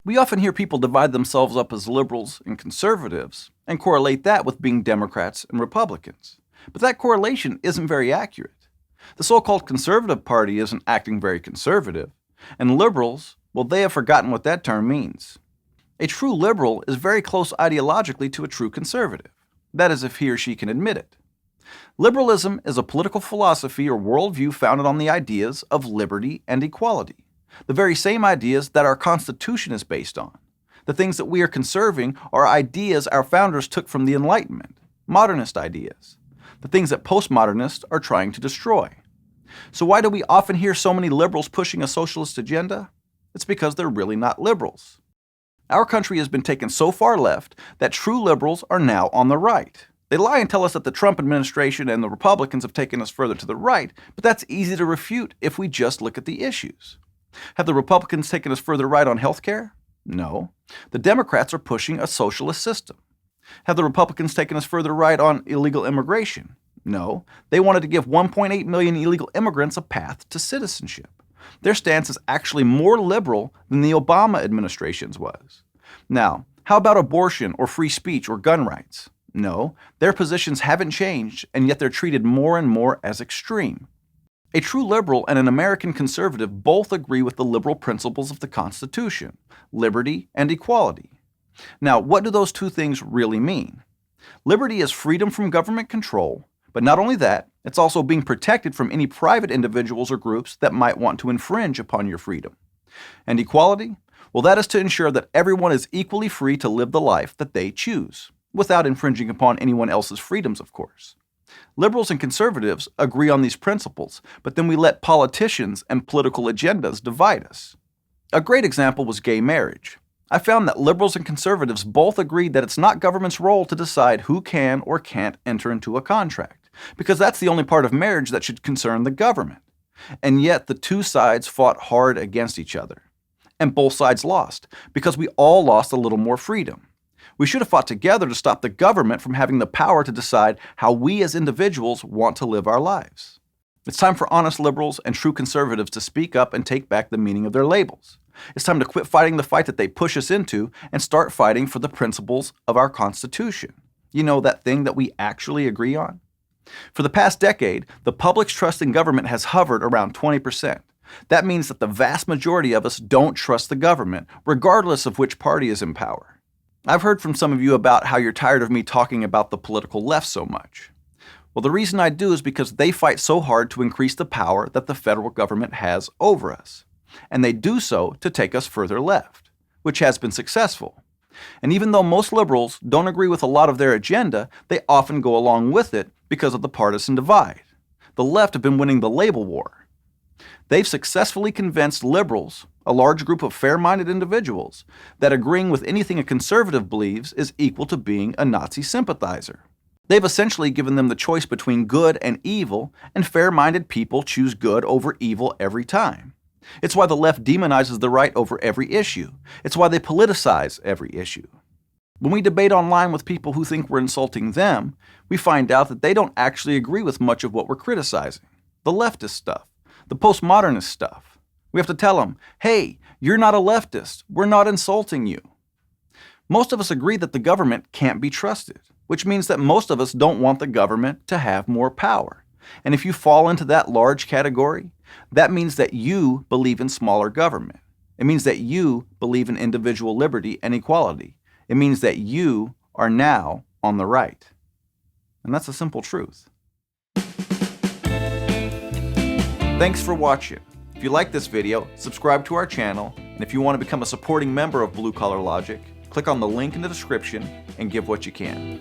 We often hear people divide themselves up as liberals and conservatives and correlate that with being Democrats and Republicans. But that correlation isn't very accurate. The so-called conservative party isn't acting very conservative, and liberals, well, they have forgotten what that term means. A true liberal is very close ideologically to a true conservative. That is, if he or she can admit it. Liberalism is a political philosophy or worldview founded on the ideas of liberty and equality. The very same ideas that our Constitution is based on. The things that we are conserving are ideas our founders took from the Enlightenment, modernist ideas. The things that postmodernists are trying to destroy. So why do we often hear so many liberals pushing a socialist agenda? It's because they're really not liberals. Our country has been taken so far left that true liberals are now on the right. They lie and tell us that the Trump administration and the Republicans have taken us further to the right, but that's easy to refute if we just look at the issues. Have the Republicans taken us further right on health care? No. The Democrats are pushing a socialist system. Have the Republicans taken us further right on illegal immigration? No. They wanted to give 1.8 million illegal immigrants a path to citizenship. Their stance is actually more liberal than the Obama administration's was. Now, how about abortion or free speech or gun rights? No. Their positions haven't changed, and yet they're treated more and more as extreme. A true liberal and an American conservative both agree with the liberal principles of the Constitution, liberty and equality. Now, what do those two things really mean? Liberty is freedom from government control, but not only that, it's also being protected from any private individuals or groups that might want to infringe upon your freedom. And equality? Well, that is to ensure that everyone is equally free to live the life that they choose, without infringing upon anyone else's freedoms, of course. Liberals and conservatives agree on these principles, but then we let politicians and political agendas divide us. A great example was gay marriage. I found that liberals and conservatives both agreed that it's not government's role to decide who can or can't enter into a contract, because that's the only part of marriage that should concern the government. And yet the two sides fought hard against each other. And both sides lost, because we all lost a little more freedom. We should have fought together to stop the government from having the power to decide how we as individuals want to live our lives. It's time for honest liberals and true conservatives to speak up and take back the meaning of their labels. It's time to quit fighting the fight that they push us into and start fighting for the principles of our Constitution. You know, that thing that we actually agree on? For the past decade, the public's trust in government has hovered around 20%. That means that the vast majority of us don't trust the government, regardless of which party is in power. I've heard from some of you about how you're tired of me talking about the political left so much. Well, the reason I do is because they fight so hard to increase the power that the federal government has over us. And they do so to take us further left, which has been successful. And even though most liberals don't agree with a lot of their agenda, they often go along with it because of the partisan divide. The left have been winning the Thelable War. They've successfully convinced liberals, a large group of fair-minded individuals, that agreeing with anything a conservative believes is equal to being a Nazi sympathizer. They've essentially given them the choice between good and evil, and fair-minded people choose good over evil every time. It's why the left demonizes the right over every issue. It's why they politicize every issue. When we debate online with people who think we're insulting them, we find out that they don't actually agree with much of what we're criticizing. The leftist stuff. The postmodernist stuff. We have to tell them, hey, you're not a leftist. We're not insulting you. Most of us agree that the government can't be trusted, which means that most of us don't want the government to have more power. And if you fall into that large category, that means that you believe in smaller government. It means that you believe in individual liberty and equality. It means that you are now on the right. And that's a simple truth. Thanks for watching. If you like this video, subscribe to our channel, and if you want to become a supporting member of Blue Collar Logic, click on the link in the description and give what you can.